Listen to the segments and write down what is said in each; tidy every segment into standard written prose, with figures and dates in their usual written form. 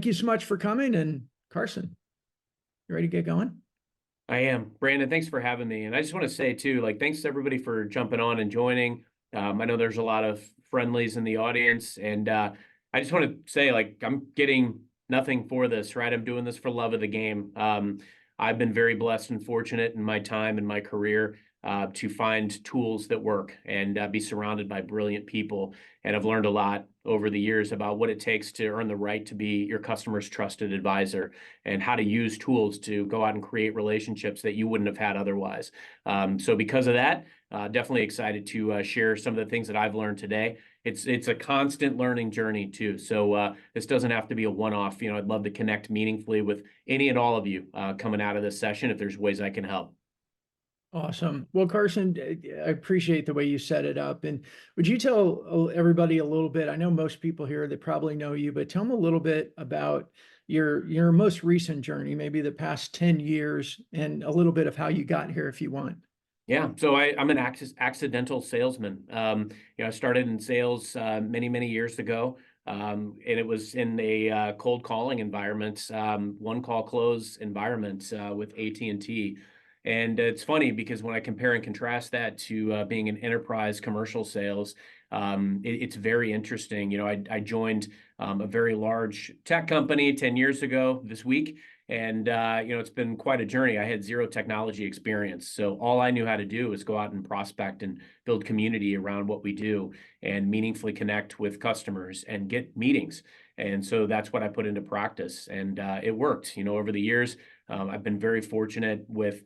thank you so much for coming. And Carson, you ready to get going? I am. Brandon, thanks for having me. And I just want to say too, thanks to everybody for jumping on and joining. I know there's a lot of friendlies in the audience, and I just want to say, I'm getting nothing for this, right? I'm doing this for love of the game. I've been very blessed and fortunate in my time and my career to find tools that work and be surrounded by brilliant people. And I've learned a lot over the years about what it takes to earn the right to be your customer's trusted advisor and how to use tools to go out and create relationships that you wouldn't have had otherwise. So because of that, definitely excited to share some of the things that I've learned today. It's a constant learning journey too. So this doesn't have to be a one-off. I'd love to connect meaningfully with any and all of you coming out of this session if there's ways I can help. Awesome. Well, Carson, I appreciate the way you set it up. And would you tell everybody a little bit? I know most people here that probably know you, but tell them a little bit about your most recent journey, maybe the past 10 years, and a little bit of how you got here if you want. Yeah, so I'm an accidental salesman. I started in sales many years ago, and it was in a cold calling environment, one call close environment with AT&T. And it's funny because when I compare and contrast that to being in enterprise commercial sales, it's very interesting. I joined a very large tech company 10 years ago this week. And, it's been quite a journey. I had zero technology experience. So all I knew how to do was go out and prospect and build community around what we do and meaningfully connect with customers and get meetings. And so that's what I put into practice. And it worked. Over the years, I've been very fortunate with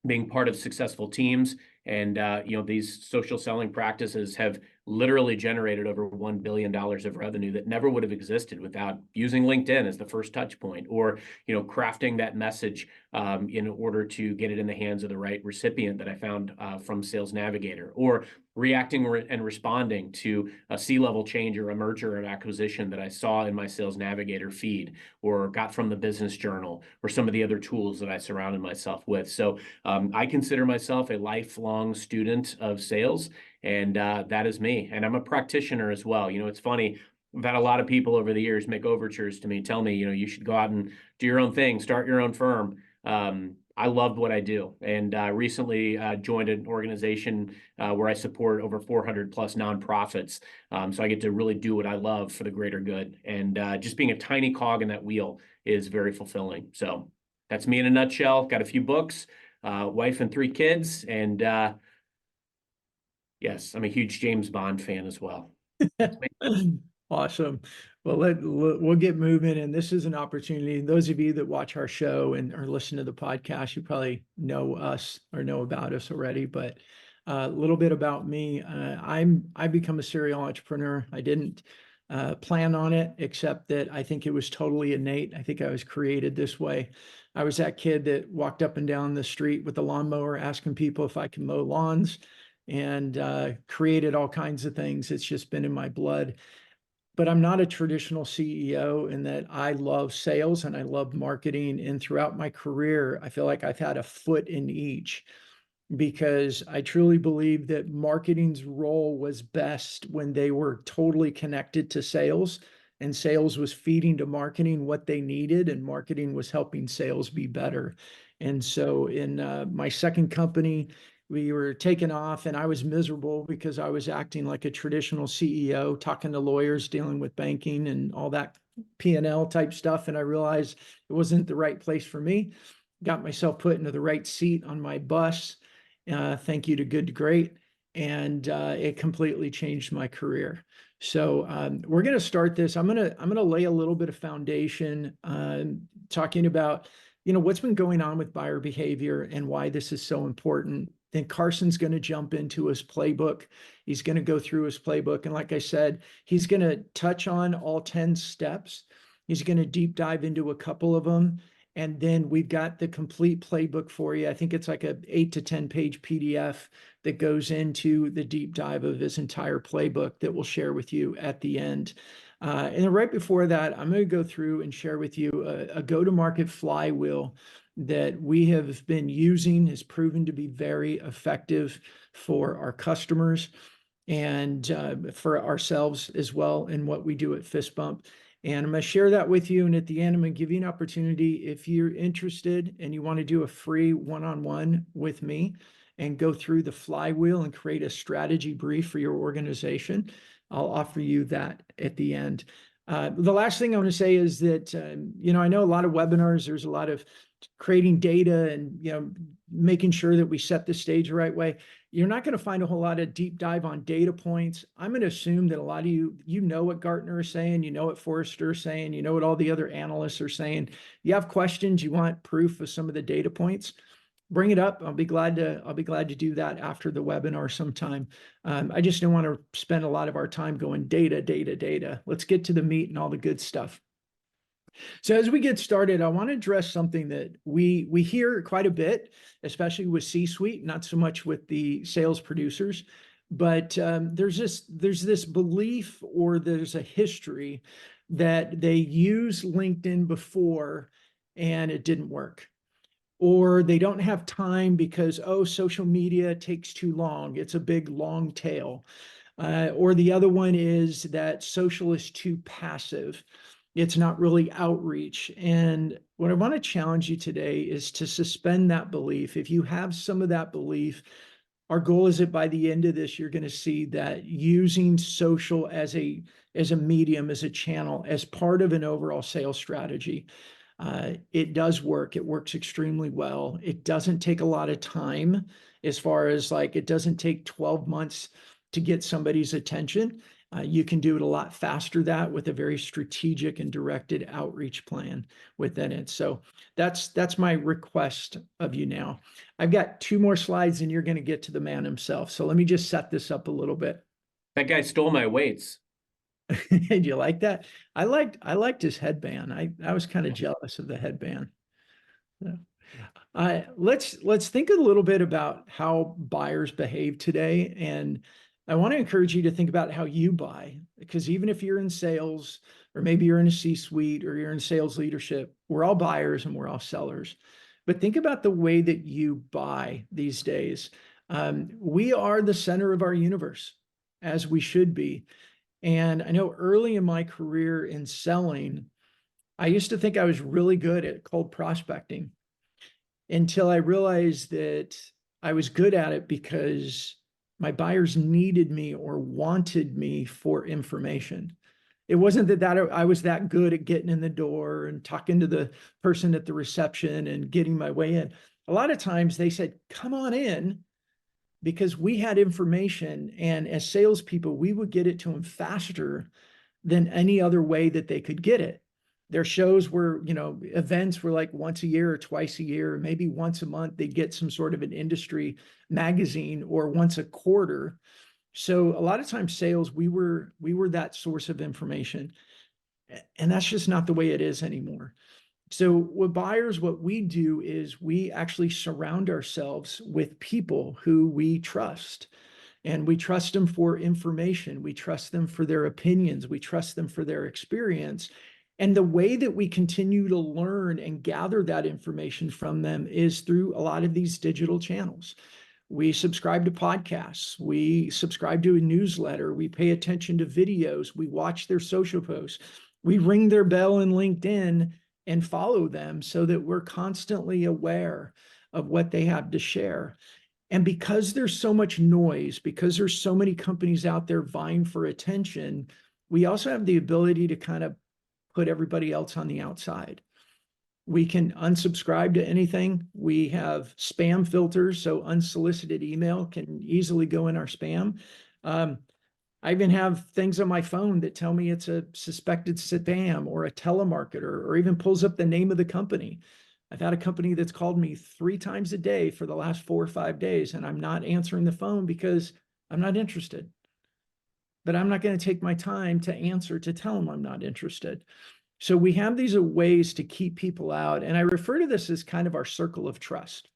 being part of successful teams. And, these social selling practices have literally generated over $1 billion of revenue that never would have existed without using LinkedIn as the first touch point, or, crafting that message in order to get it in the hands of the right recipient that I found from Sales Navigator, or reacting and responding to a C-level change or a merger or acquisition that I saw in my Sales Navigator feed or got from the Business Journal or some of the other tools that I surrounded myself with. So I consider myself a lifelong student of sales, and that is me. And I'm a practitioner as well. It's funny. I've had a lot of people over the years make overtures to me, tell me, you should go out and do your own thing, start your own firm. I loved what I do, and recently joined an organization where I support over 400 plus nonprofits. So I get to really do what I love for the greater good. And just being a tiny cog in that wheel is very fulfilling. So that's me in a nutshell. Got a few books, wife and 3 kids, and yes, I'm a huge James Bond fan as well. Awesome. Well, we'll get moving. And this is an opportunity. Those of you that watch our show and or listen to the podcast, you probably know us or know about us already. But a little bit about me. I become a serial entrepreneur. I didn't plan on it, except that I think it was totally innate. I think I was created this way. I was that kid that walked up and down the street with a lawnmower asking people if I can mow lawns, and created all kinds of things. It's just been in my blood. But I'm not a traditional CEO in that I love sales and I love marketing. And throughout my career, I feel like I've had a foot in each, because I truly believe that marketing's role was best when they were totally connected to sales, and sales was feeding to marketing what they needed, and marketing was helping sales be better. And so in my second company, we were taking off, and I was miserable because I was acting like a traditional CEO, talking to lawyers, dealing with banking and all that P&L type stuff. And I realized it wasn't the right place for me. Got myself put into the right seat on my bus. Thank you to Good to Great. And it completely changed my career. So we're going to start this. I'm going to lay a little bit of foundation, talking about, what's been going on with buyer behavior and why this is so important. Then Carson's going to jump into his playbook. He's going to go through his playbook. And like I said, he's going to touch on all 10 steps. He's going to deep dive into a couple of them. And then we've got the complete playbook for you. I think it's like a 8 to 10 page PDF that goes into the deep dive of his entire playbook that we'll share with you at the end. And then right before that, I'm going to go through and share with you a go-to-market flywheel that we have been using, has proven to be very effective for our customers and for ourselves as well in what we do at Fist Bump. And I'm going to share that with you. And at the end, I'm going to give you an opportunity if you're interested and you want to do a free one-on-one with me and go through the flywheel and create a strategy brief for your organization. I'll offer you that at the end. The last thing I want to say is that, I know a lot of webinars, there's a lot of creating data and, making sure that we set the stage the right way. You're not going to find a whole lot of deep dive on data points. I'm going to assume that a lot of you know what Gartner is saying, you know what Forrester is saying, you know what all the other analysts are saying. You have questions, you want proof of some of the data points, bring it up. I'll be glad to do that after the webinar sometime. I just don't want to spend a lot of our time going data. Let's get to the meat and all the good stuff. So as we get started, I want to address something that we hear quite a bit, especially with C-suite, not so much with the sales producers, but there's this belief, or there's a history that they used LinkedIn before and it didn't work, or they don't have time because, social media takes too long. It's a big long tail. Or the other one is that social is too passive. It's not really outreach. And what I want to challenge you today is to suspend that belief. If you have some of that belief, our goal is that by the end of this, you're going to see that using social as a medium, as a channel, as part of an overall sales strategy, it does work. It works extremely well. It doesn't take a lot of time, as far as like, it doesn't take 12 months to get somebody's attention. You can do it a lot faster that with a very strategic and directed outreach plan within it. So that's my request of you now. I've got 2 more slides and you're going to get to the man himself. So let me just set this up a little bit. That guy stole my weights. Did you like that? I liked his headband. I was kind of jealous of the headband. So, let's think a little bit about how buyers behave today. And I want to encourage you to think about how you buy, because even if you're in sales, or maybe you're in a C-suite, or you're in sales leadership, we're all buyers and we're all sellers. But think about the way that you buy these days. We are the center of our universe, as we should be. And I know early in my career in selling, I used to think I was really good at cold prospecting, until I realized that I was good at it because my buyers needed me or wanted me for information. It wasn't that I was that good at getting in the door and talking to the person at the reception and getting my way in. A lot of times they said, "Come on in," because we had information, and as salespeople, we would get it to them faster than any other way that they could get it. Their shows were, events were like once a year or twice a year, maybe once a month, they'd get some sort of an industry magazine, or once a quarter. So a lot of times sales, we were that source of information. And that's just not the way it is anymore. So with buyers, what we do is we actually surround ourselves with people who we trust. And we trust them for information. We trust them for their opinions. We trust them for their experience. And the way that we continue to learn and gather that information from them is through a lot of these digital channels. We subscribe to podcasts. We subscribe to a newsletter. We pay attention to videos. We watch their social posts. We ring their bell in LinkedIn and follow them so that we're constantly aware of what they have to share. And because there's so much noise, because there's so many companies out there vying for attention, we also have the ability to kind of put everybody else on the outside. We can unsubscribe to anything. We have spam filters, so unsolicited email can easily go in our spam. I even have things on my phone that tell me it's a suspected spam or a telemarketer, or even pulls up the name of the company. I've had a company that's called me 3 times a day for the last 4 or 5 days, and I'm not answering the phone because I'm not interested. But I'm not going to take my time to answer to tell them I'm not interested. So we have these ways to keep people out. And I refer to this as kind of our circle of trust.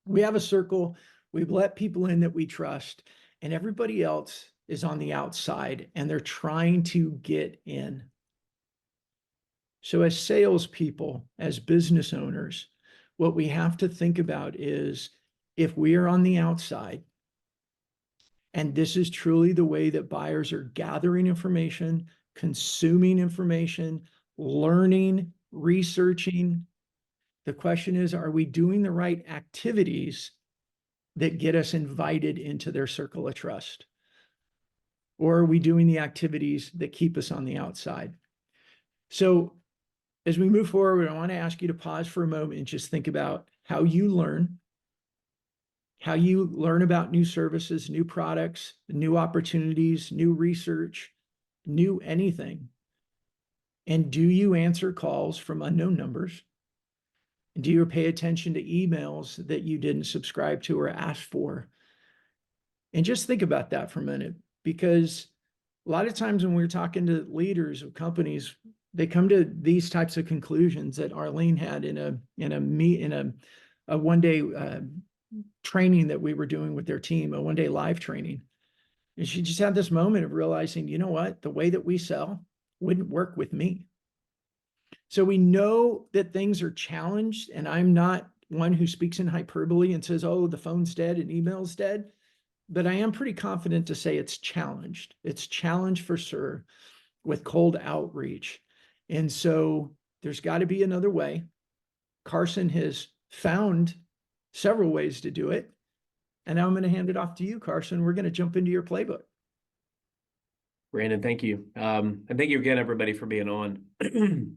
We have a circle, we've let people in that we trust, and everybody else is on the outside and they're trying to get in. So as salespeople, as business owners, what we have to think about is, if we are on the outside, and this is truly the way that buyers are gathering information, consuming information, learning, researching. The question is, are we doing the right activities that get us invited into their circle of trust? Or are we doing the activities that keep us on the outside? So as we move forward, I want to ask you to pause for a moment and just think about how you learn about new services, new products, new opportunities, new research, new anything. And do you answer calls from unknown numbers? Do you pay attention to emails that you didn't subscribe to or ask for? And just think about that for a minute, because a lot of times when we're talking to leaders of companies, they come to these types of conclusions that Arlene had in a one-day training that we were doing with their team, a one-day live training. And she just had this moment of realizing, you know what, the way that we sell wouldn't work with me. So we know that things are challenged, and I'm not one who speaks in hyperbole and says, oh, the phone's dead and email's dead, but I am pretty confident to say it's challenged. It's challenged for sure with cold outreach. And so there's got to be another way. Carson has found several ways to do it. And now I'm going to hand it off to you, Carson. We're going to jump into your playbook. Brandon, thank you. And thank you again, everybody, for being on. You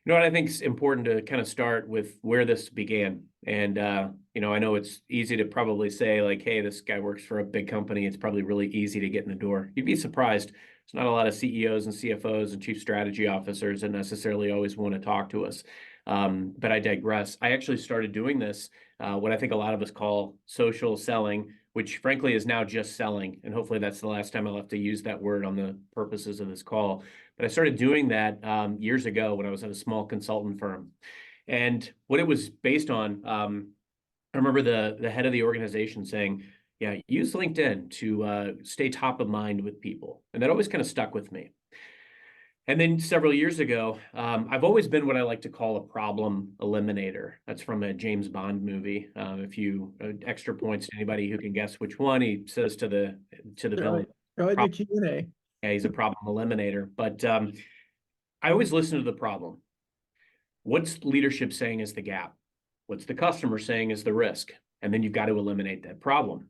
know what I think is important to kind of start with where this began. And, you know, I know it's easy to probably say like, hey, this guy works for a big company. It's probably really easy to get in the door. You'd be surprised. There's not a lot of CEOs and CFOs and chief strategy officers that necessarily always want to talk to us. But I digress. I actually started doing this, what I think a lot of us call social selling, which frankly is now just selling. And hopefully that's the last time I'll have to use that word on the purposes of this call. But I started doing that years ago when I was at a small consultant firm. And what it was based on, I remember the head of the organization saying, yeah, use LinkedIn to stay top of mind with people. And that always kind of stuck with me. And then several years ago, I've always been what I like to call a problem eliminator. That's from a James Bond movie. If you extra points to anybody who can guess which one, he says to the villain, Go ahead, the Q&A. yeah, he's a problem eliminator. But I always listen to the problem. What's leadership saying is the gap? What's the customer saying is the risk? And then you've got to eliminate that problem.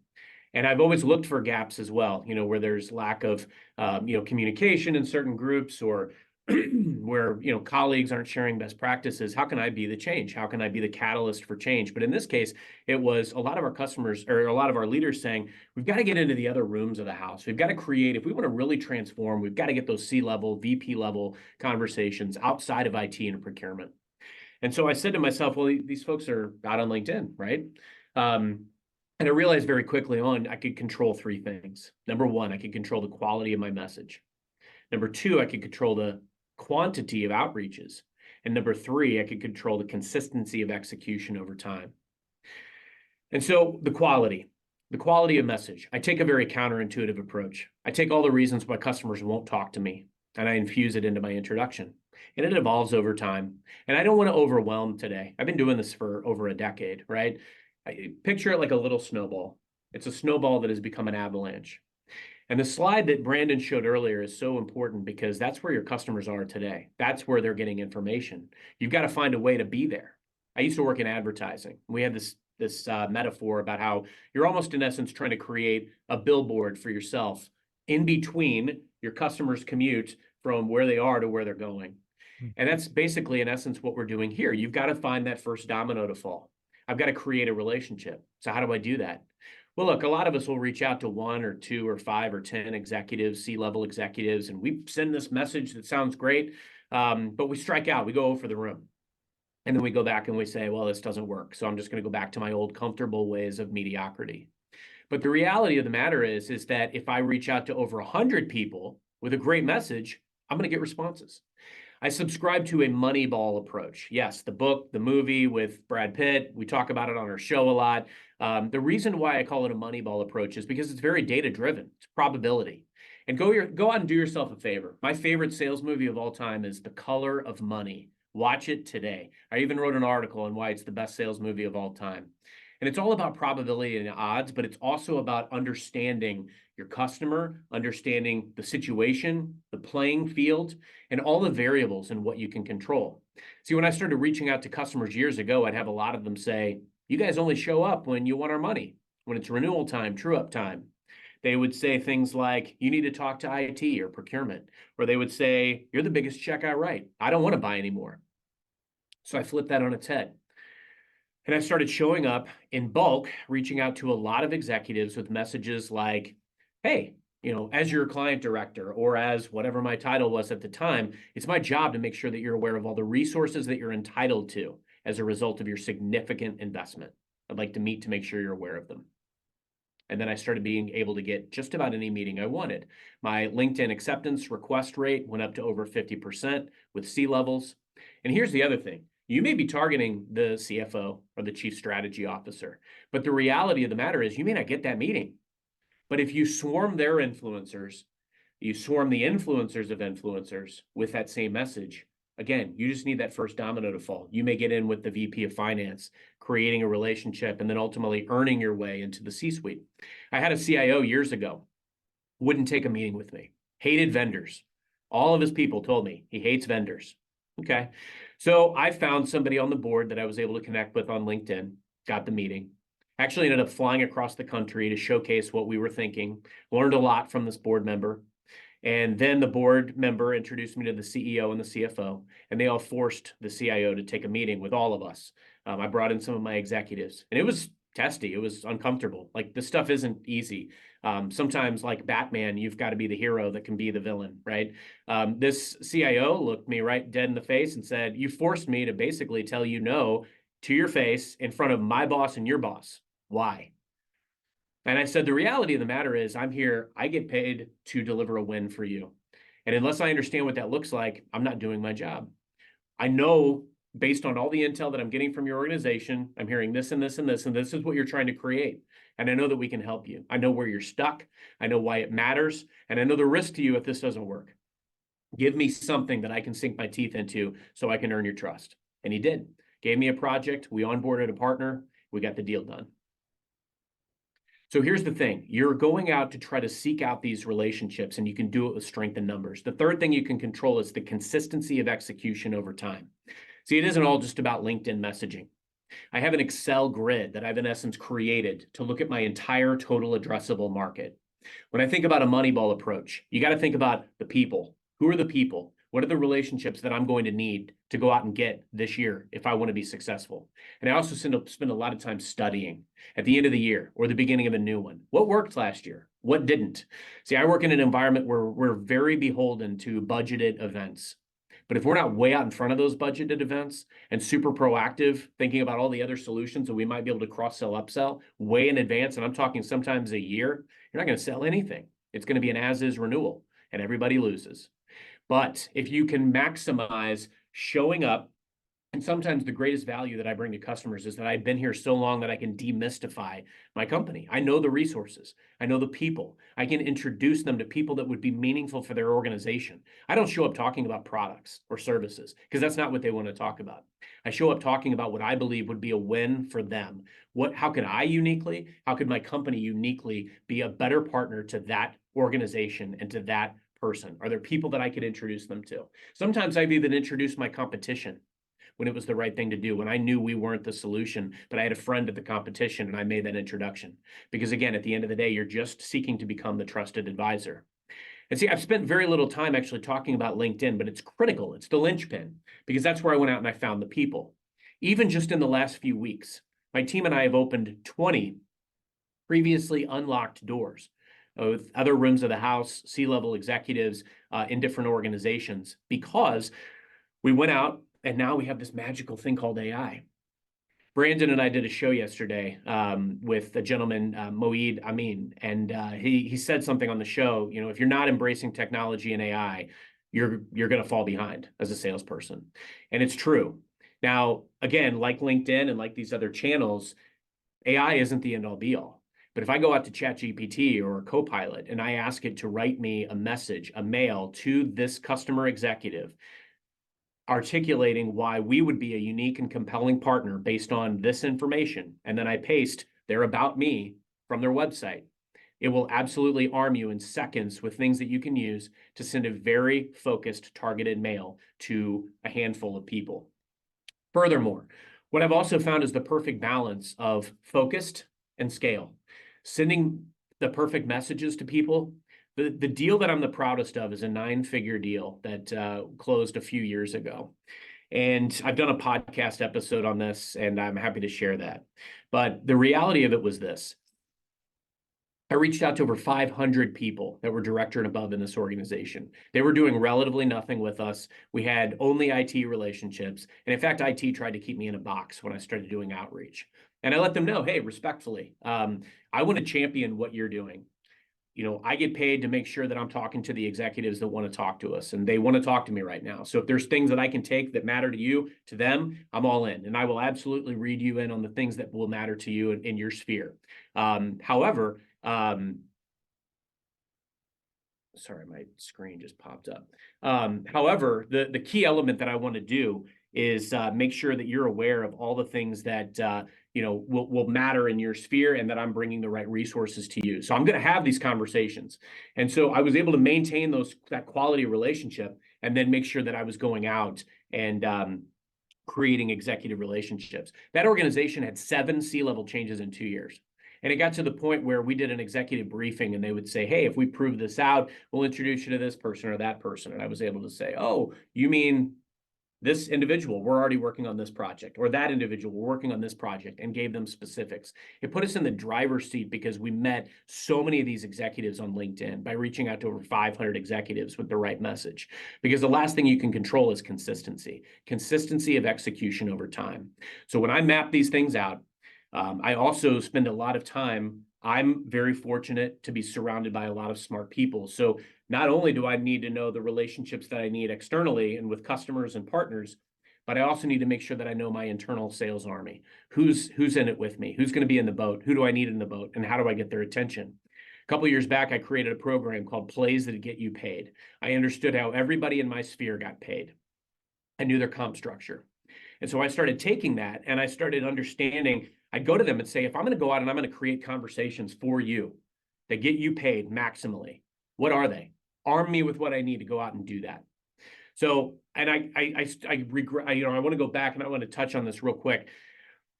And I've always looked for gaps as well, you know, where there's lack of, you know, communication in certain groups, or where, you know, colleagues aren't sharing best practices. How can I be the change? How can I be the catalyst for change? But in this case, it was a lot of our customers, or a lot of our leaders, saying, we've got to get into the other rooms of the house. We've got to create, if we want to really transform, we've got to get those C-level, VP level conversations outside of IT and procurement. And so I said to myself, well, these folks are out on LinkedIn, right? And I realized very quickly on, I could control three things. Number one, I could control the quality of my message. Number two, I could control the quantity of outreaches. And number three, I could control the consistency of execution over time. And so the quality of message. I take a very counterintuitive approach. I take all the reasons why customers won't talk to me, and I infuse it into my introduction. And it evolves over time. And I don't want to overwhelm today. I've been doing this for over a decade, right? Picture it like a little snowball. It's a snowball that has become an avalanche. And the slide that Brandon showed earlier is so important, because that's where your customers are today. That's where they're getting information. You've got to find a way to be there. I used to work in advertising. We had this metaphor about how you're almost in essence trying to create a billboard for yourself in between your customers' commute from where they are to where they're going. And that's basically in essence what we're doing here. You've got to find that first domino to fall. I've got to create a relationship. So how do I do that? Well, look, a lot of us will reach out to 1 or 2 or 5 or 10 executives, C-level executives, and we send this message that sounds great, but we strike out. We go over the room. And then we go back and we say, well, this doesn't work. So I'm just going to go back to my old comfortable ways of mediocrity. But the reality of the matter is that if I reach out to over 100 people with a great message, I'm going to get responses. I subscribe to a Moneyball approach. Yes, the book, the movie with Brad Pitt, we talk about it on our show a lot. The reason why I call it a Moneyball approach is because it's very data-driven. It's probability. And go out and do yourself a favor. My favorite sales movie of all time is The Color of Money. Watch it today. I even wrote an article on why it's the best sales movie of all time. And it's all about probability and odds, but it's also about understanding your customer, understanding the situation, the playing field, and all the variables and what you can control. See, when I started reaching out to customers years ago, I'd have a lot of them say, you guys only show up when you want our money, when it's renewal time, true up time. They would say things like, you need to talk to IT or procurement, or they would say, you're the biggest check I write. I don't want to buy anymore. So I flipped that on its head. And I started showing up in bulk, reaching out to a lot of executives with messages like, hey, as your client director or as whatever my title was at the time, it's my job to make sure that you're aware of all the resources that you're entitled to as a result of your significant investment. I'd like to meet to make sure you're aware of them. And then I started being able to get just about any meeting I wanted. My LinkedIn acceptance request rate went up to over 50% with C-levels. And here's the other thing. You may be targeting the CFO or the chief strategy officer, but the reality of the matter is you may not get that meeting. But if you swarm their influencers, you swarm the influencers of influencers with that same message, again, you just need that first domino to fall. You may get in with the VP of finance, creating a relationship, and then ultimately earning your way into the C-suite. I had a CIO years ago, wouldn't take a meeting with me, hated vendors. All of his people told me he hates vendors. Okay. So I found somebody on the board that I was able to connect with on LinkedIn, got the meeting, actually ended up flying across the country to showcase what we were thinking, learned a lot from this board member. And then the board member introduced me to the CEO and the CFO, and they all forced the CIO to take a meeting with all of us. I brought in some of my executives, and it was testy. It was uncomfortable. Like, this stuff isn't easy. Sometimes, like Batman, you've got to be the hero that can be the villain, right? This CIO looked me right dead in the face and said, you forced me to basically tell you no to your face in front of my boss and your boss. Why? And I said, the reality of the matter is I'm here, I get paid to deliver a win for you. And unless I understand what that looks like, I'm not doing my job. I know based on all the intel that I'm getting from your organization, I'm hearing this and this and this, and this is what you're trying to create. And I know that we can help you. I know where you're stuck. I know why it matters. And I know the risk to you if this doesn't work. Give me something that I can sink my teeth into so I can earn your trust. And he did. Gave me a project. We onboarded a partner. We got the deal done. So here's the thing. You're going out to try to seek out these relationships, and you can do it with strength in numbers. The third thing you can control is the consistency of execution over time. See, it isn't all just about LinkedIn messaging. I have an Excel grid that I've in essence created to look at my entire total addressable market. When I think about a Moneyball approach, you got to think about the people. Who are the people? What are the relationships that I'm going to need to go out and get this year if I want to be successful? And I also spend a lot of time studying at the end of the year or the beginning of a new one. What worked last year? What didn't? See, I work in an environment where we're very beholden to budgeted events. But if we're not way out in front of those budgeted events and super proactive, thinking about all the other solutions that we might be able to cross-sell, upsell way in advance, and I'm talking sometimes a year, you're not going to sell anything. It's going to be an as-is renewal, and everybody loses. But if you can maximize showing up, and sometimes the greatest value that I bring to customers is that I've been here so long that I can demystify my company. I know the resources. I know the people. I can introduce them to people that would be meaningful for their organization. I don't show up talking about products or services because that's not what they want to talk about. I show up talking about what I believe would be a win for them. How could how could my company uniquely be a better partner to that organization and to that person? Are there people that I could introduce them to? Sometimes I've even introduced my competition when it was the right thing to do, when I knew we weren't the solution, but I had a friend at the competition and I made that introduction. Because again, at the end of the day, you're just seeking to become the trusted advisor. And see, I've spent very little time actually talking about LinkedIn, but it's critical. It's the linchpin, because that's where I went out and I found the people. Even just in the last few weeks, my team and I have opened 20 previously unlocked doors with other rooms of the house, C-level executives in different organizations, because we went out and now we have this magical thing called AI. Brandon and I did a show yesterday with a gentleman, Moeed Amin, and he said something on the show, if you're not embracing technology and AI, you're going to fall behind as a salesperson. And it's true. Now, again, like LinkedIn and like these other channels, AI isn't the end all be all. But if I go out to ChatGPT or Copilot and I ask it to write me a message, a mail to this customer executive, articulating why we would be a unique and compelling partner based on this information, and then I paste their about me from their website, it will absolutely arm you in seconds with things that you can use to send a very focused, targeted mail to a handful of people. Furthermore, what I've also found is the perfect balance of focused and scale. Sending the perfect messages to people. The deal that I'm the proudest of is a 9-figure deal that closed a few years ago. And I've done a podcast episode on this, and I'm happy to share that. But the reality of it was this. I reached out to over 500 people that were director and above in this organization. They were doing relatively nothing with us. We had only IT relationships. And in fact, IT tried to keep me in a box when I started doing outreach. And I let them know, hey, respectfully, I want to champion what you're doing. You know, I get paid to make sure that I'm talking to the executives that want to talk to us, and they want to talk to me right now. So if there's things that I can take that matter to you, to them, I'm all in. And I will absolutely read you in on the things that will matter to you in your sphere. However, sorry, my screen just popped up. However, the key element that I want to do is make sure that you're aware of all the things that will matter in your sphere, and that I'm bringing the right resources to you. So I'm going to have these conversations, and so I was able to maintain that quality relationship, and then make sure that I was going out and creating executive relationships. That organization had 7 C-level changes in 2 years. And it got to the point where we did an executive briefing, and they would say, hey, if we prove this out, we'll introduce you to this person or that person. And I was able to say, oh, you mean this individual, we're already working on this project, or that individual, we're working on this project, and gave them specifics. It put us in the driver's seat because we met so many of these executives on LinkedIn by reaching out to over 500 executives with the right message. Because the last thing you can control is consistency of execution over time. So when I map these things out, I also spend a lot of time. I'm very fortunate to be surrounded by a lot of smart people. So not only do I need to know the relationships that I need externally and with customers and partners, but I also need to make sure that I know my internal sales army. Who's in it with me? Who's going to be in the boat? Who do I need in the boat? And how do I get their attention? A couple of years back, I created a program called Plays That Get You Paid. I understood how everybody in my sphere got paid. I knew their comp structure. And so I started taking that, and I started understanding. I'd go to them and say, if I'm going to go out and I'm going to create conversations for you that get you paid maximally, what are they? Arm me with what I need to go out and do that. So, and I regret, I want to go back, and I want to touch on this real quick.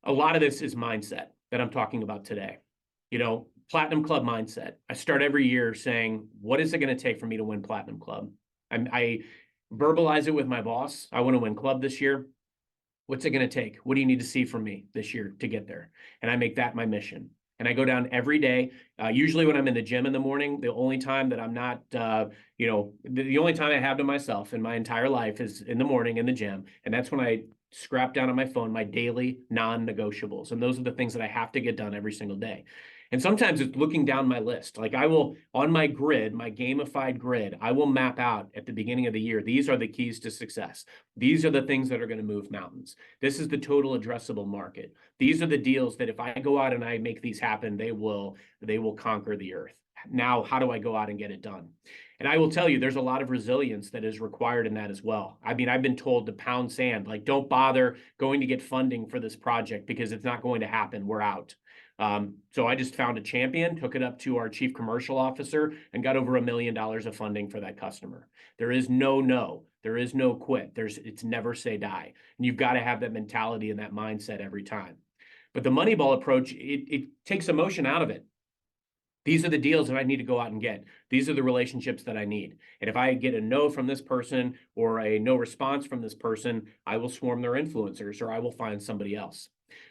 A lot of this is mindset that I'm talking about today. Platinum Club mindset. I start every year saying, what is it going to take for me to win Platinum Club? I verbalize it with my boss. I want to win club this year. What's it going to take? What do you need to see from me this year to get there? And I make that my mission. And I go down every day. Usually when I'm in the gym in the morning, the only time that I'm not, the only time I have to myself in my entire life is in the morning in the gym. And that's when I scrap down on my phone my daily non-negotiables. And those are the things that I have to get done every single day. And sometimes it's looking down my list. Like I will, on my grid, my gamified grid, I will map out at the beginning of the year, these are the keys to success. These are the things that are going to move mountains. This is the total addressable market. These are the deals that if I go out and I make these happen, they will conquer the earth. Now, how do I go out and get it done? And I will tell you, there's a lot of resilience that is required in that as well. I mean, I've been told to pound sand, like don't bother going to get funding for this project because it's not going to happen. We're out. So I just found a champion, took it up to our chief commercial officer, and got over $1 million of funding for that customer. There is no, there is no quit. It's never say die. And you've got to have that mentality and that mindset every time. But the Moneyball approach, it takes emotion out of it. These are the deals that I need to go out and get. These are the relationships that I need. And if I get a no from this person or a no response from this person, I will swarm their influencers or I will find somebody else.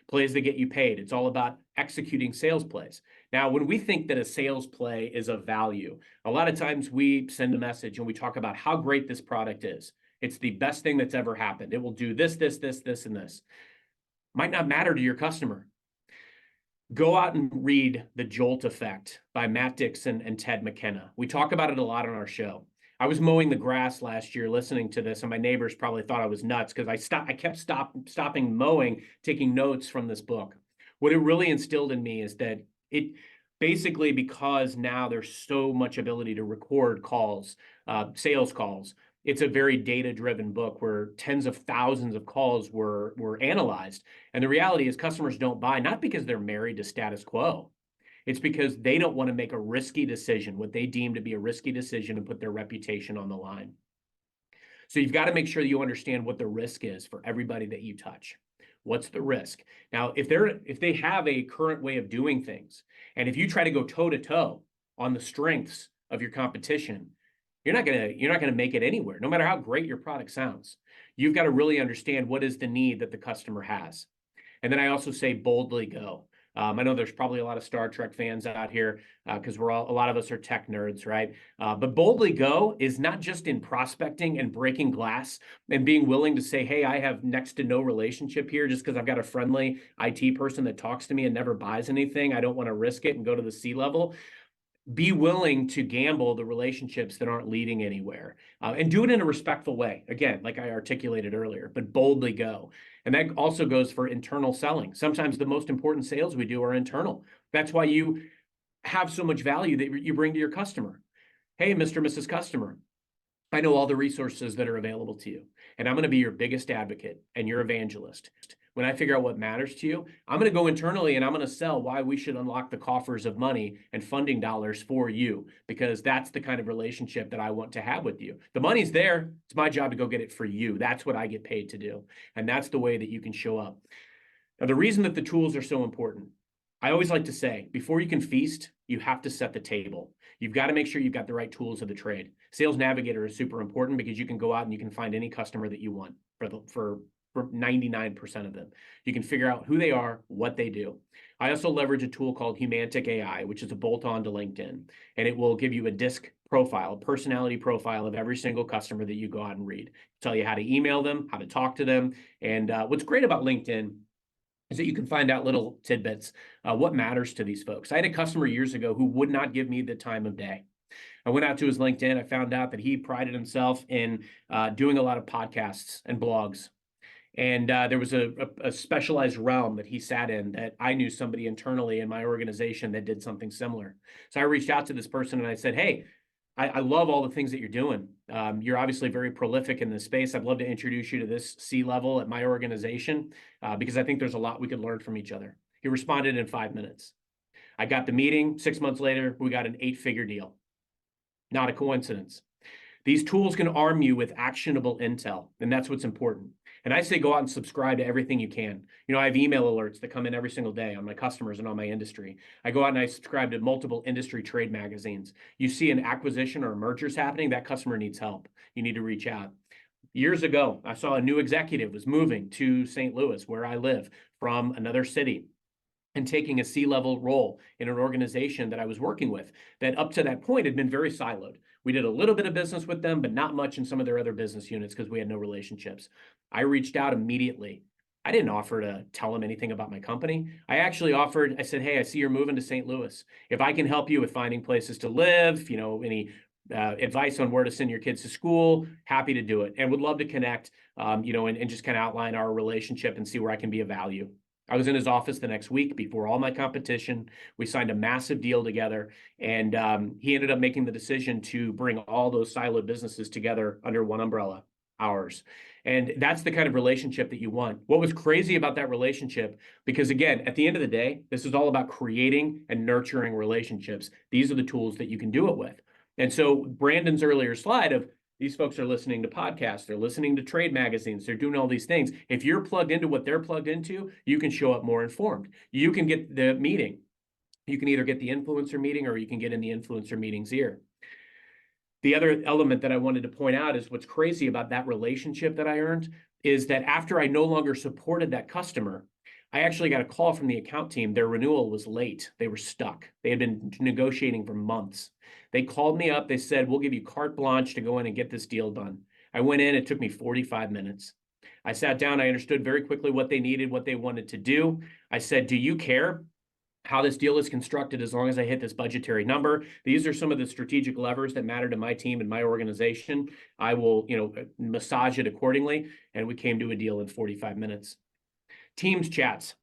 Plays that get you paid. It's all about executing sales plays. Now, when we think that a sales play is of value, a lot of times we send a message and we talk about how great this product is. It's the best thing that's ever happened. It will do this, this, this, this, and this. Might not matter to your customer. Go out and read The Jolt Effect by Matt Dixon and Ted McKenna. We talk about it a lot on our show. I was mowing the grass last year listening to this, and my neighbors probably thought I was nuts because I kept stopping mowing, taking notes from this book. What it really instilled in me is that it basically, because now there's so much ability to record calls, sales calls, it's a very data-driven book where tens of thousands of calls were analyzed. And the reality is customers don't buy, not because they're married to status quo. It's because they don't want to make a risky decision, what they deem to be a risky decision, and put their reputation on the line. So you've got to make sure you understand what the risk is for everybody that you touch. What's the risk? Now, if they have a current way of doing things, and if you try to go toe to toe on the strengths of your competition, you're not gonna make it anywhere, no matter how great your product sounds. You've got to really understand what is the need that the customer has. And then I also say boldly go. I know there's probably a lot of Star Trek fans out here because a lot of us are tech nerds, right? But boldly go is not just in prospecting and breaking glass and being willing to say, hey, I have next to no relationship here just because I've got a friendly IT person that talks to me and never buys anything. I don't want to risk it and go to the C-level. Be willing to gamble the relationships that aren't leading anywhere, and do it in a respectful way. Again, like I articulated earlier, but boldly go. And that also goes for internal selling. Sometimes the most important sales we do are internal. That's why you have so much value that you bring to your customer. Hey, Mr. Mrs. Customer, I know all the resources that are available to you, and I'm going to be your biggest advocate and your evangelist. When I figure out what matters to you, I'm going to go internally and I'm going to sell why we should unlock the coffers of money and funding dollars for you, because that's the kind of relationship that I want to have with you. The money's there. It's my job to go get it for you. That's what I get paid to do. And that's the way that you can show up. Now, the reason that the tools are so important, I always like to say, before you can feast, you have to set the table. You've got to make sure you've got the right tools of the trade. Sales Navigator is super important because you can go out and you can find any customer that you want for 99% of them. You can figure out who they are, what they do. I also leverage a tool called Humantic AI, which is a bolt-on to LinkedIn, and it will give you a disc profile, a personality profile of every single customer that you go out and read. Tell you how to email them, how to talk to them. And what's great about LinkedIn is that you can find out little tidbits, what matters to these folks. I had a customer years ago who would not give me the time of day. I went out to his LinkedIn. I found out that he prided himself in doing a lot of podcasts and blogs. And there was a specialized realm that he sat in that I knew somebody internally in my organization that did something similar. So I reached out to this person and I said, hey, I love all the things that you're doing. You're obviously very prolific in this space. I'd love to introduce you to this C-level at my organization because I think there's a lot we could learn from each other. He responded in 5 minutes. I got the meeting. 6 months later, we got an 8-figure deal. Not a coincidence. These tools can arm you with actionable intel, and that's what's important. And I say go out and subscribe to everything you can. You know, I have email alerts that come in every single day on my customers and on my industry. I go out and I subscribe to multiple industry trade magazines. You see an acquisition or a merger's happening, that customer needs help. You need to reach out. Years ago, I saw a new executive was moving to St. Louis, where I live, from another city, and taking a C-level role in an organization that I was working with that up to that point had been very siloed. We did a little bit of business with them, but not much in some of their other business units because we had no relationships. I reached out immediately. I didn't offer to tell them anything about my company. I actually offered, I said, hey, I see you're moving to St. Louis. If I can help you with finding places to live, you know, any advice on where to send your kids to school, happy to do it. And would love to connect, you know, and just kind of outline our relationship and see where I can be of value. I was in his office the next week before all my competition. We signed a massive deal together, and he ended up making the decision to bring all those siloed businesses together under one umbrella, ours. And that's the kind of relationship that you want. What was crazy about that relationship, because again, at the end of the day, this is all about creating and nurturing relationships. These are the tools that you can do it with. And so Brandon's earlier slide of these folks are listening to podcasts, they're listening to trade magazines, they're doing all these things. If you're plugged into what they're plugged into, you can show up more informed. You can get the meeting. You can either get the influencer meeting or you can get in the influencer meeting's ear. The other element that I wanted to point out is what's crazy about that relationship that I earned is that after I no longer supported that customer, I actually got a call from the account team. Their renewal was late. They were stuck. They had been negotiating for months. They called me up. They said, we'll give you carte blanche to go in and get this deal done. I went in. It took me 45 minutes. I sat down. I understood very quickly what they needed, what they wanted to do. I said, do you care how this deal is constructed as long as I hit this budgetary number? These are some of the strategic levers that matter to my team and my organization. I will, you know, massage it accordingly. And we came to a deal in 45 minutes. Teams chats.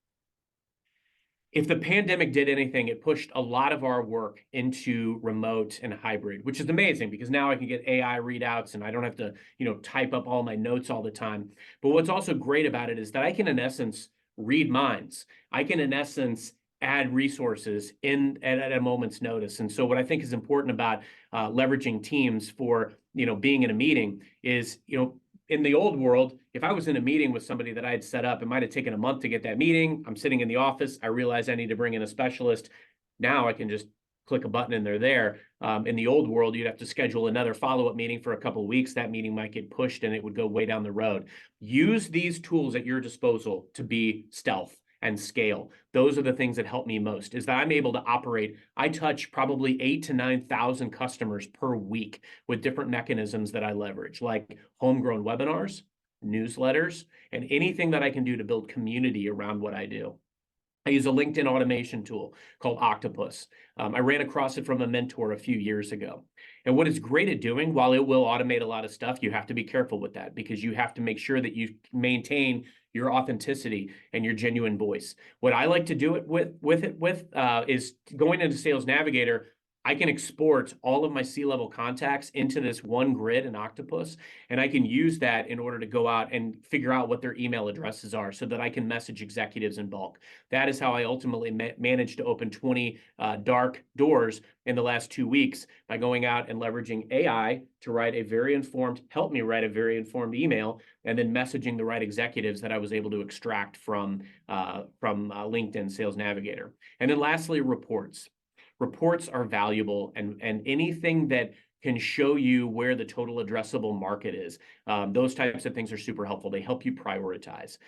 if the pandemic did anything, it pushed a lot of our work into remote and hybrid, which is amazing because now I can get AI readouts and I don't have to, type up all my notes all the time. But what's also great about it is that I can, in essence, read minds. I can, in essence, add resources at a moment's notice. And so what I think is important about leveraging Teams for, being in a meeting is, in the old world, if I was in a meeting with somebody that I had set up, it might have taken a month to get that meeting. I'm sitting in the office. I realize I need to bring in a specialist. Now I can just click a button and they're there. In the old world, you'd have to schedule another follow-up meeting for a couple of weeks. That meeting might get pushed and it would go way down the road. Use these tools at your disposal to be stealth and scale. Those are the things that help me most, is that I'm able to operate. I touch probably 8,000 to 9,000 customers per week with different mechanisms that I leverage, like homegrown webinars, newsletters, and anything that I can do to build community around what I do. I use a LinkedIn automation tool called Octopus. I ran across it from a mentor a few years ago. And what it's great at doing, while it will automate a lot of stuff, you have to be careful with that because you have to make sure that you maintain your authenticity and your genuine voice. What I like to do it with is going into Sales Navigator. I can export all of my C-level contacts into this one grid in Octopus, and I can use that in order to go out and figure out what their email addresses are so that I can message executives in bulk. That is how I ultimately managed to open 20 dark doors in the last 2 weeks by going out and leveraging AI to help me write a very informed email, and then messaging the right executives that I was able to extract from LinkedIn Sales Navigator. And then lastly, reports. Reports are valuable, and anything that can show you where the total addressable market is. Those types of things are super helpful. They help you prioritize.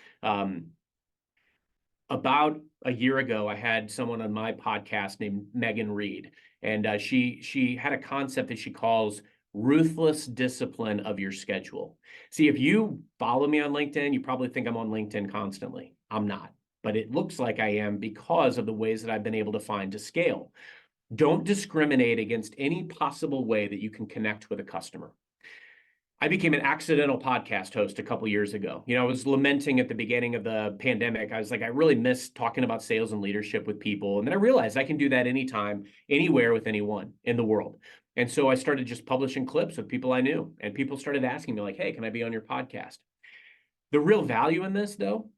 About a year ago, I had someone on my podcast named Megan Reed, and she had a concept that she calls ruthless discipline of your schedule. See, if you follow me on LinkedIn, you probably think I'm on LinkedIn constantly. I'm not, but it looks like I am because of the ways that I've been able to find to scale. Don't discriminate against any possible way that you can connect with a customer. I became an accidental podcast host a couple years ago. I was lamenting at the beginning of the pandemic. I was like, I really miss talking about sales and leadership with people. And then I realized I can do that anytime, anywhere with anyone in the world. And so I started just publishing clips of people I knew. And people started asking me like, hey, can I be on your podcast? The real value in this, though,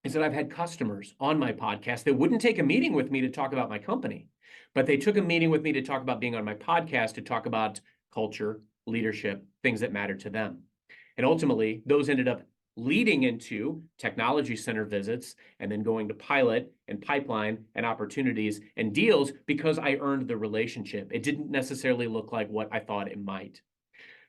is that I've had customers on my podcast that wouldn't take a meeting with me to talk about my company, but they took a meeting with me to talk about being on my podcast, to talk about culture, leadership, things that matter to them. And ultimately, those ended up leading into technology center visits and then going to pilot and pipeline and opportunities and deals because I earned the relationship. It didn't necessarily look like what I thought it might.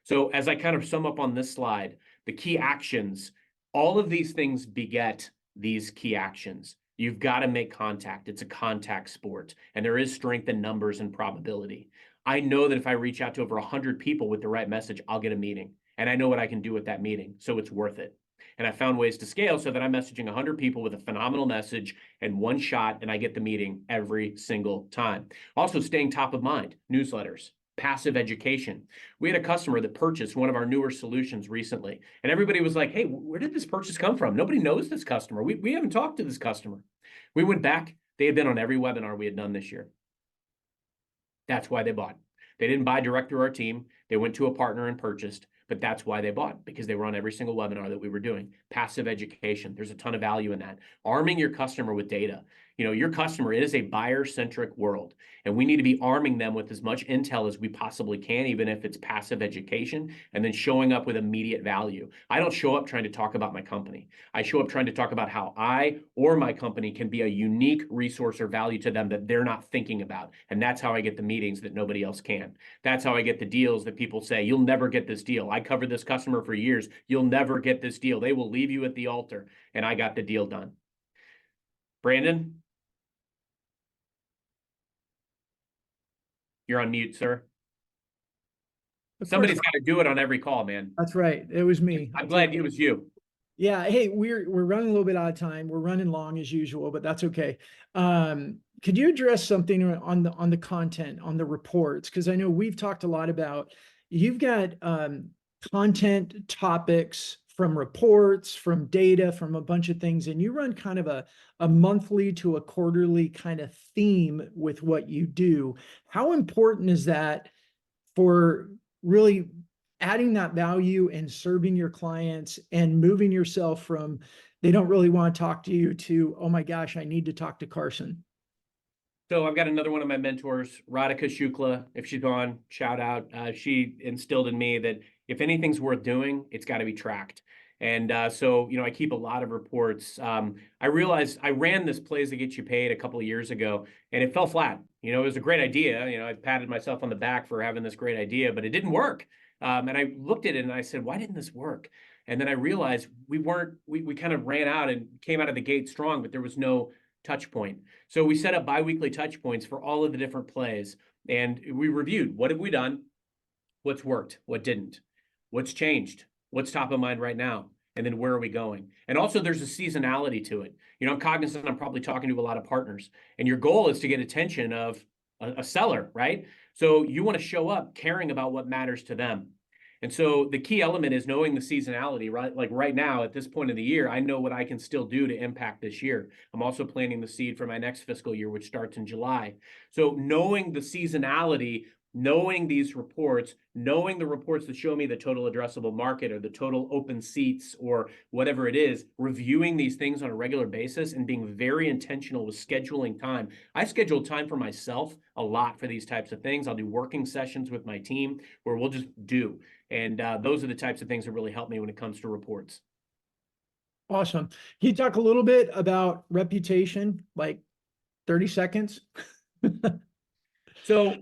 So as I kind of sum up on this slide, the key actions, all of these things beget these key actions. You've got to make contact. It's a contact sport, and there is strength in numbers and probability. I know that if I reach out to over 100 people with the right message, I'll get a meeting, and I know what I can do with that meeting, so it's worth it. And I found ways to scale so that I'm messaging 100 people with a phenomenal message and one shot, and I get the meeting every single time. Also, staying top of mind, newsletters. Passive education. We had a customer that purchased one of our newer solutions recently, and everybody was like, hey, where did this purchase come from? Nobody knows this customer. We haven't talked to this customer. We went back. They had been on every webinar we had done this year. That's why they bought. They didn't buy direct through our team. They went to a partner and purchased, but that's why they bought, because they were on every single webinar that we were doing. Passive education. There's a ton of value in that. Arming your customer with data. Your customer, it is a buyer-centric world, and we need to be arming them with as much intel as we possibly can, even if it's passive education, and then showing up with immediate value. I don't show up trying to talk about my company. I show up trying to talk about how I or my company can be a unique resource or value to them that they're not thinking about. And that's how I get the meetings that nobody else can. That's how I get the deals that people say, you'll never get this deal. I covered this customer for years. You'll never get this deal. They will leave you at the altar. And I got the deal done. Brandon? You're on mute, sir. Somebody's got to do it on every call, man. That's right. It was me. I'm glad it was you. Yeah. Hey, we're running a little bit out of time. We're running long as usual, but that's okay. Could you address something on the content, on the reports? Because I know we've talked a lot about, you've got content topics from reports, from data, from a bunch of things, and you run kind of a monthly to a quarterly kind of theme with what you do. How important is that for really adding that value and serving your clients and moving yourself from they don't really want to talk to you to, oh my gosh, I need to talk to Carson? So I've got another one of my mentors, Radhika Shukla. If she's gone, shout out. She instilled in me that if anything's worth doing, it's got to be tracked. And so, I keep a lot of reports. I realized I ran this Plays to Get You Paid a couple of years ago, and it fell flat. It was a great idea. I patted myself on the back for having this great idea, but it didn't work. And I looked at it and I said, why didn't this work? And then I realized we kind of ran out and came out of the gate strong, but there was no touch point. So we set up biweekly touch points for all of the different plays, and we reviewed what have we done, what's worked, what didn't, what's changed, what's top of mind right now, and then where are we going? And also there's a seasonality to it. I'm cognizant I'm probably talking to a lot of partners, and your goal is to get attention of a seller, right? So you want to show up caring about what matters to them. And so the key element is knowing the seasonality, right? Like right now at this point of the year, I know what I can still do to impact this year. I'm also planting the seed for my next fiscal year, which starts in July. So knowing the seasonality, knowing these reports, knowing the reports that show me the total addressable market or the total open seats or whatever it is, reviewing these things on a regular basis and being very intentional with scheduling time. I schedule time for myself a lot for these types of things. I'll do working sessions with my team where we'll just do. And those are the types of things that really help me when it comes to reports. Awesome. Can you talk a little bit about reputation, like 30 seconds? So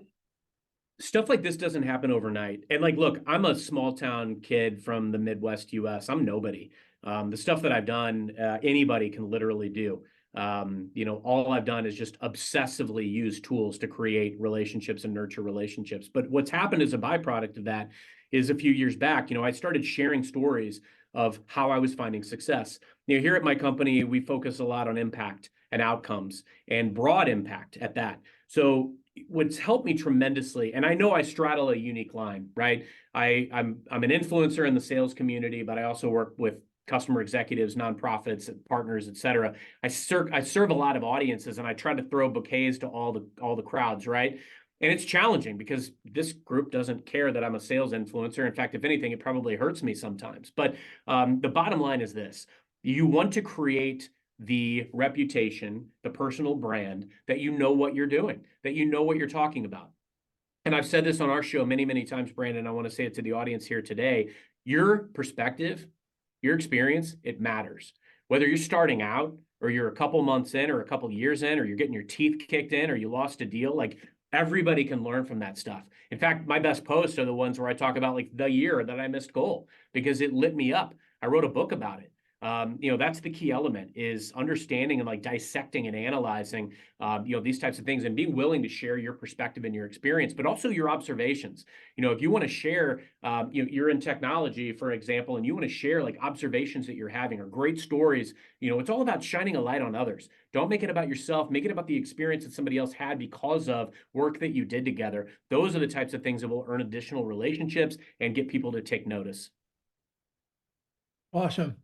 stuff like this doesn't happen overnight. And look, I'm a small town kid from the Midwest US. I'm nobody. The stuff that I've done, anybody can literally do. All I've done is just obsessively use tools to create relationships and nurture relationships. But what's happened as a byproduct of that is a few years back, I started sharing stories of how I was finding success. Here at my company, we focus a lot on impact and outcomes and broad impact at that. So what's helped me tremendously, and I know I straddle a unique line, right? I'm an influencer in the sales community, but I also work with customer executives, nonprofits, partners, et cetera. I serve a lot of audiences, and I try to throw bouquets to all the crowds, right? And it's challenging because this group doesn't care that I'm a sales influencer. In fact, if anything, it probably hurts me sometimes. But the bottom line is this: you want to create the reputation, the personal brand that you know what you're doing, that you know what you're talking about. And I've said this on our show many, many times, Brandon. I want to say it to the audience here today. Your perspective, your experience, it matters. Whether you're starting out or you're a couple months in or a couple years in or you're getting your teeth kicked in or you lost a deal, everybody can learn from that stuff. In fact, my best posts are the ones where I talk about the year that I missed goal because it lit me up. I wrote a book about it. That's the key element is understanding and dissecting and analyzing, these types of things and being willing to share your perspective and your experience, but also your observations. If you want to share, you're in technology, for example, and you want to share observations that you're having or great stories, it's all about shining a light on others. Don't make it about yourself. Make it about the experience that somebody else had because of work that you did together. Those are the types of things that will earn additional relationships and get people to take notice. Awesome.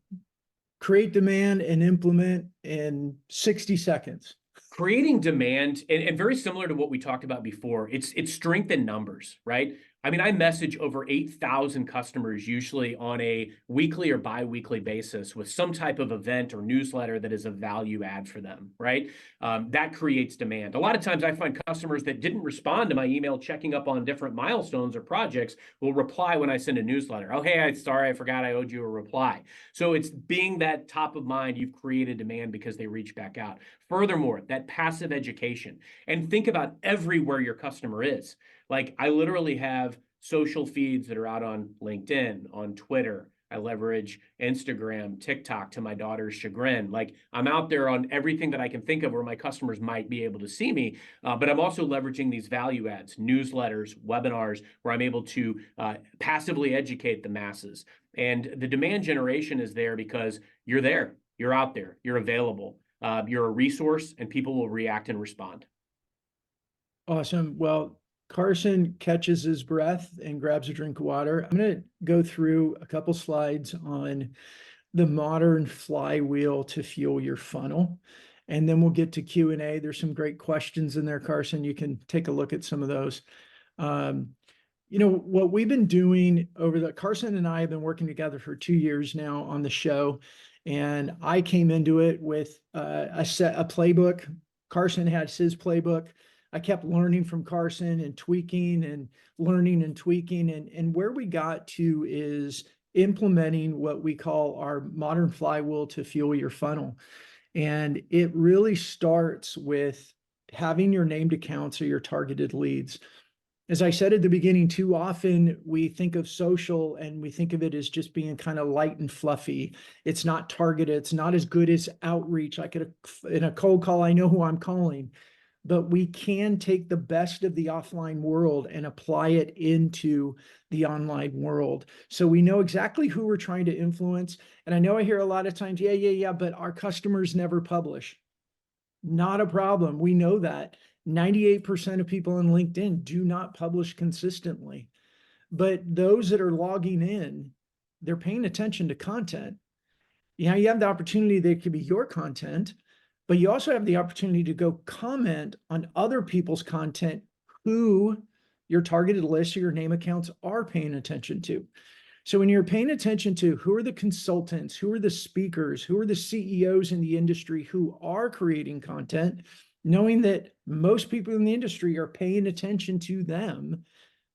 Create demand and implement in 60 seconds. Creating demand and very similar to what we talked about before, it's strength in numbers, right? I mean, I message over 8,000 customers usually on a weekly or bi-weekly basis with some type of event or newsletter that is a value add for them, right? That creates demand. A lot of times I find customers that didn't respond to my email checking up on different milestones or projects will reply when I send a newsletter. Oh, hey, sorry, I forgot I owed you a reply. So it's being that top of mind, you've created demand because they reach back out. Furthermore, that passive education, and think about everywhere your customer is. I literally have social feeds that are out on LinkedIn, on Twitter. I leverage Instagram, TikTok to my daughter's chagrin. I'm out there on everything that I can think of where my customers might be able to see me. But I'm also leveraging these value adds, newsletters, webinars, where I'm able to passively educate the masses. And the demand generation is there because you're there, you're out there, you're available. You're a resource and people will react and respond. Awesome. Well, Carson catches his breath and grabs a drink of water. I'm going to go through a couple slides on the modern flywheel to fuel your funnel. And then we'll get to Q&A. There's some great questions in there, Carson. You can take a look at some of those. Um, what we've been doing Carson and I have been working together for 2 years now on the show. And I came into it with a playbook. Carson has his playbook. I kept learning from Carson and tweaking and learning and tweaking. And where we got to is implementing what we call our modern flywheel to fuel your funnel. And it really starts with having your named accounts or your targeted leads. As I said at the beginning, too often we think of social and we think of it as just being kind of light and fluffy. It's not targeted. It's not as good as outreach. Like in a cold call, I know who I'm calling, but we can take the best of the offline world and apply it into the online world. So we know exactly who we're trying to influence. And I know I hear a lot of times, yeah, but our customers never publish. Not a problem. We know that 98% of people on LinkedIn do not publish consistently. But those that are logging in, they're paying attention to content. You have the opportunity that it could be your content, but you also have the opportunity to go comment on other people's content who your targeted list or your name accounts are paying attention to. So when you're paying attention to who are the consultants, who are the speakers, who are the CEOs in the industry who are creating content, knowing that most people in the industry are paying attention to them,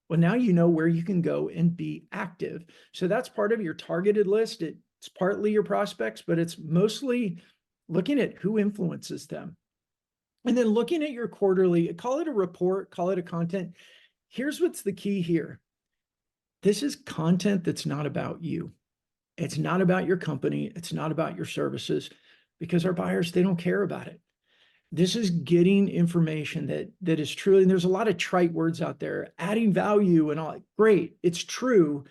well, now you know where you can go and be active. So that's part of your targeted list. It's partly your prospects, but it's mostly looking at who influences them. And then looking at your quarterly, call it a report, call it a content. Here's what's the key here. This is content that's not about you. It's not about your company. It's not about your services, because our buyers, they don't care about it. This is getting information that is truly, and there's a lot of trite words out there, adding value and all. Great, it's true.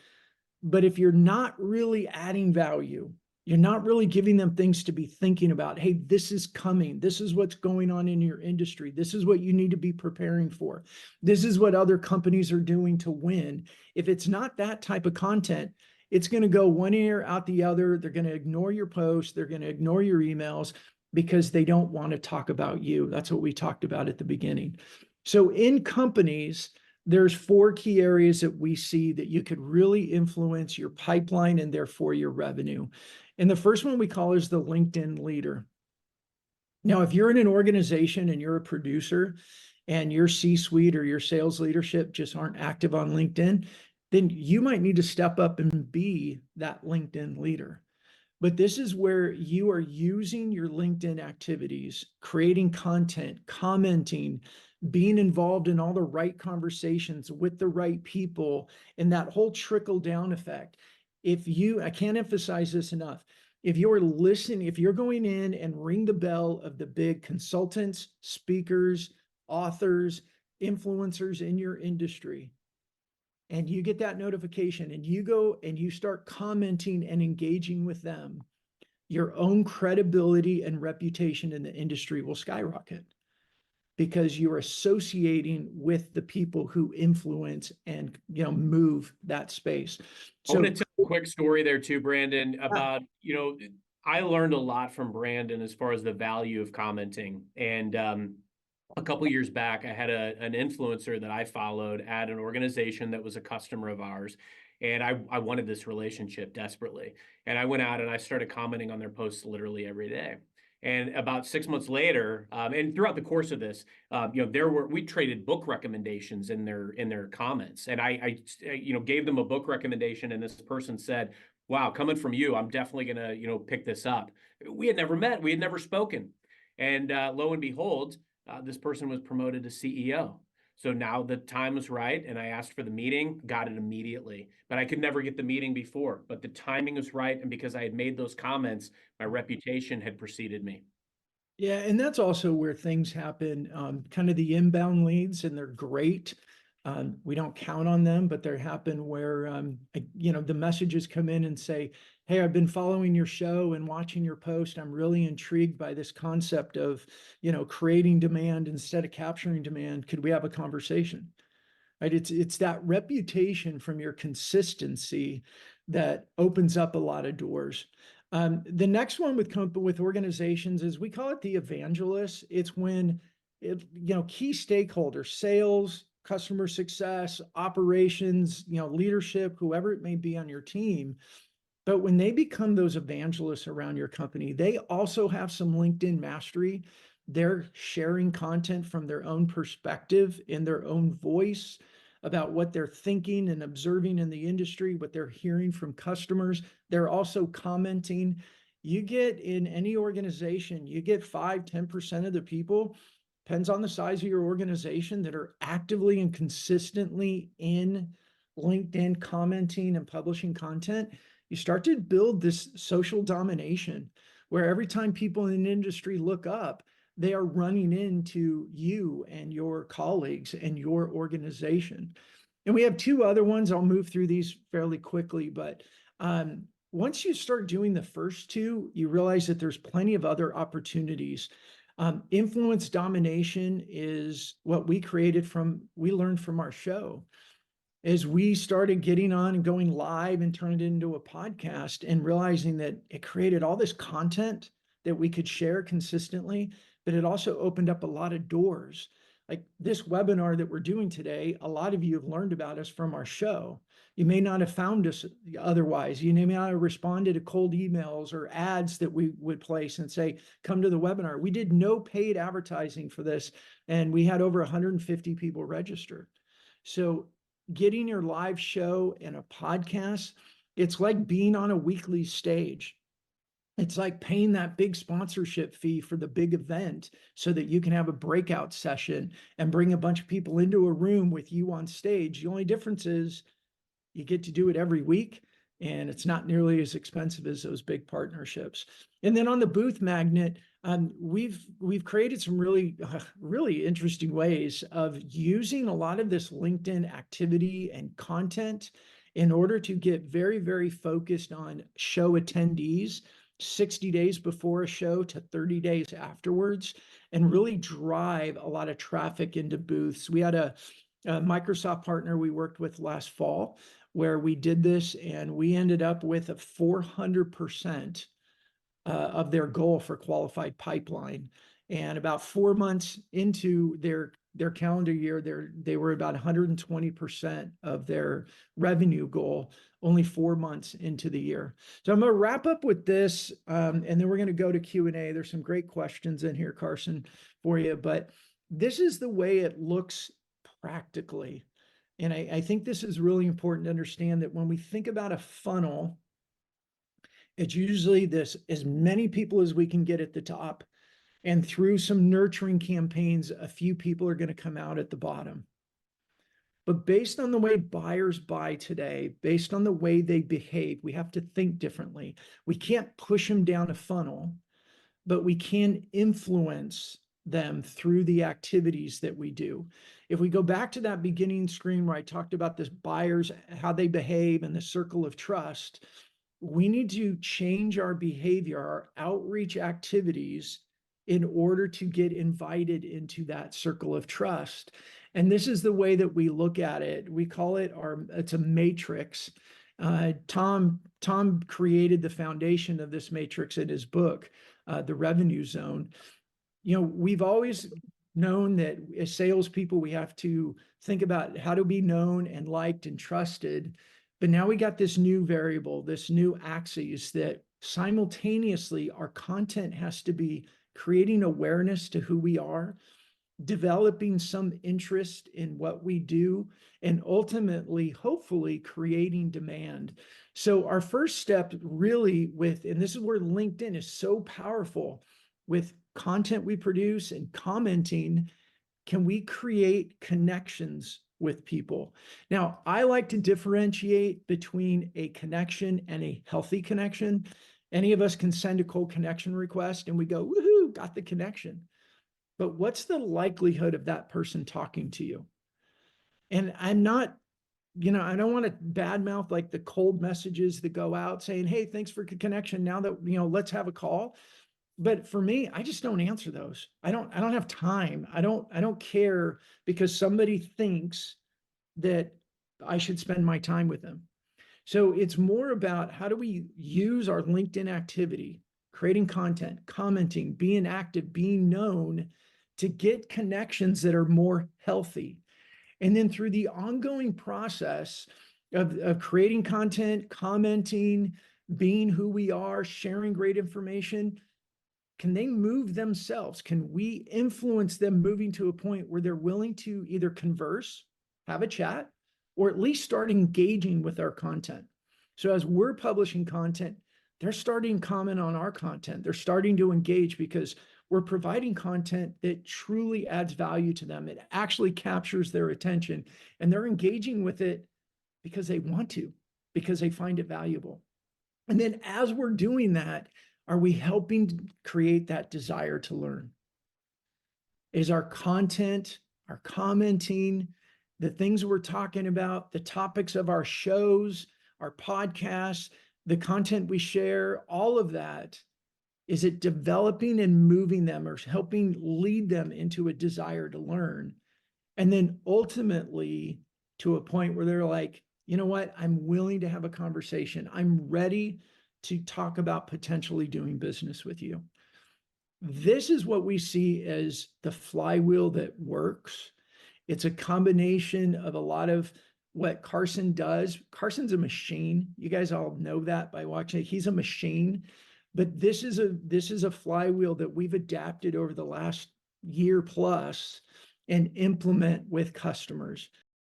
But if you're not really adding value, you're not really giving them things to be thinking about. Hey, this is coming. This is what's going on in your industry. This is what you need to be preparing for. This is what other companies are doing to win. If it's not that type of content, it's going to go one ear out the other. They're going to ignore your posts. They're going to ignore your emails because they don't want to talk about you. That's what we talked about at the beginning. So in companies, there's 4 key areas that we see that you could really influence your pipeline and therefore your revenue. And the first one we call is the LinkedIn leader. Now, if you're in an organization and you're a producer and your C-suite or your sales leadership just aren't active on LinkedIn, then you might need to step up and be that LinkedIn leader. But this is where you are using your LinkedIn activities, creating content, commenting, being involved in all the right conversations with the right people, and that whole trickle down effect. I can't emphasize this enough. If you're listening, if you're going in and ring the bell of the big consultants, speakers, authors, influencers in your industry, and you get that notification and you go and you start commenting and engaging with them, your own credibility and reputation in the industry will skyrocket because you're associating with the people who influence and move that space. I want to tell a quick story there too, Brandon, about, I learned a lot from Brandon as far as the value of commenting. And a couple of years back, I had an influencer that I followed at an organization that was a customer of ours. And I wanted this relationship desperately. And I went out and I started commenting on their posts literally every day. And about 6 months later, and throughout the course of this, we traded book recommendations in their comments, and I gave them a book recommendation, and this person said, "Wow, coming from you, I'm definitely gonna pick this up." We had never met, we had never spoken, and lo and behold, this person was promoted to CEO. So now the time was right, and I asked for the meeting, got it immediately. But I could never get the meeting before. But the timing was right, and because I had made those comments, my reputation had preceded me. Yeah, and that's also where things happen, kind of the inbound leads, and they're great. We don't count on them, but they happen where, the messages come in and say, hey, I've been following your show and watching your post. I'm really intrigued by this concept of, creating demand instead of capturing demand. Could we have a conversation? right? It's that reputation from your consistency that opens up a lot of doors. The next one with organizations is, we call it the evangelist. It's when key stakeholders, sales, customer success, operations, leadership, whoever it may be on your team. But when they become those evangelists around your company, they also have some LinkedIn mastery. They're sharing content from their own perspective, in their own voice, about what they're thinking and observing in the industry, what they're hearing from customers. They're also commenting. You get in any organization, you get 5-10% of the people, depends on the size of your organization, that are actively and consistently in LinkedIn commenting and publishing content. You start to build this social domination where every time people in the industry look up, they are running into you and your colleagues and your organization. And we have two other ones. I'll move through these fairly quickly, but once you start doing the first two, you realize that there's plenty of other opportunities. Influence domination is what we learned from our show. As we started getting on and going live and turned it into a podcast, and realizing that it created all this content that we could share consistently, but it also opened up a lot of doors. Like this webinar that we're doing today, a lot of you have learned about us from our show. You may not have found us otherwise. You may not have responded to cold emails or ads that we would place and say, come to the webinar. We did no paid advertising for this, and we had over 150 people register. So getting your live show and a podcast, it's like being on a weekly stage. It's like paying that big sponsorship fee for the big event so that you can have a breakout session and bring a bunch of people into a room with you on stage. The only difference is you get to do it every week, and it's not nearly as expensive as those big partnerships. And then on the booth magnet, we've created some really interesting ways of using a lot of this LinkedIn activity and content in order to get very, very focused on show attendees 60 days before a show to 30 days afterwards, and really drive a lot of traffic into booths. We had a Microsoft partner we worked with last fall where we did this, and we ended up with a 400% of their goal for qualified pipeline. And about 4 months into their calendar year, they were about 120% of their revenue goal, only 4 months into the year. So I'm going to wrap up with this, and then we're going to go to Q&A. There's some great questions in here, Carson, for you, but this is the way it looks practically. And I think this is really important to understand, that when we think about a funnel, it's usually this: as many people as we can get at the top, and through some nurturing campaigns, a few people are going to come out at the bottom. But based on the way buyers buy today, based on the way they behave, we have to think differently. We can't push them down a funnel, but we can influence them through the activities that we do. If we go back to that beginning screen where I talked about this buyers, how they behave, and the circle of trust, we need to change our behavior, our outreach activities, in order to get invited into that circle of trust. And this is the way that we look at it. We call it it's a matrix. Tom created the foundation of this matrix in his book, The Revenue Zone. We've always known that as salespeople, we have to think about how to be known and liked and trusted. But now we got this new variable, this new axis, that simultaneously our content has to be creating awareness to who we are, developing some interest in what we do, and ultimately, hopefully, creating demand. So our first step really and this is where LinkedIn is so powerful, with content we produce and commenting, can we create connections with people? Now, I like to differentiate between a connection and a healthy connection. Any of us can send a cold connection request and we go, woohoo, got the connection. But what's the likelihood of that person talking to you? And I'm not, I don't want to badmouth like the cold messages that go out saying, hey, thanks for connection. Now that, let's have a call. But for me, I just don't answer those. I don't have time. I don't care, because somebody thinks that I should spend my time with them. So it's more about how do we use our LinkedIn activity, creating content, commenting, being active, being known to get connections that are more healthy. And then through the ongoing process of creating content, commenting, being who we are, sharing great information, can they move themselves? Can we influence them moving to a point where they're willing to either converse, have a chat, or at least start engaging with our content? So as we're publishing content, they're starting to comment on our content. They're starting to engage because we're providing content that truly adds value to them. It actually captures their attention, and they're engaging with it because they want to, because they find it valuable. And then as we're doing that, are we helping to create that desire to learn? Is our content, our commenting, the things we're talking about, the topics of our shows, our podcasts, the content we share, all of that, is it developing and moving them or helping lead them into a desire to learn? And then ultimately to a point where they're like, you know what? I'm willing to have a conversation. I'm ready to talk about potentially doing business with you. This is what we see as the flywheel that works. It's a combination of a lot of what Carson does. Carson's a machine. You guys all know that by watching it. He's a machine. But this is a flywheel that we've adapted over the last year plus and implement with customers.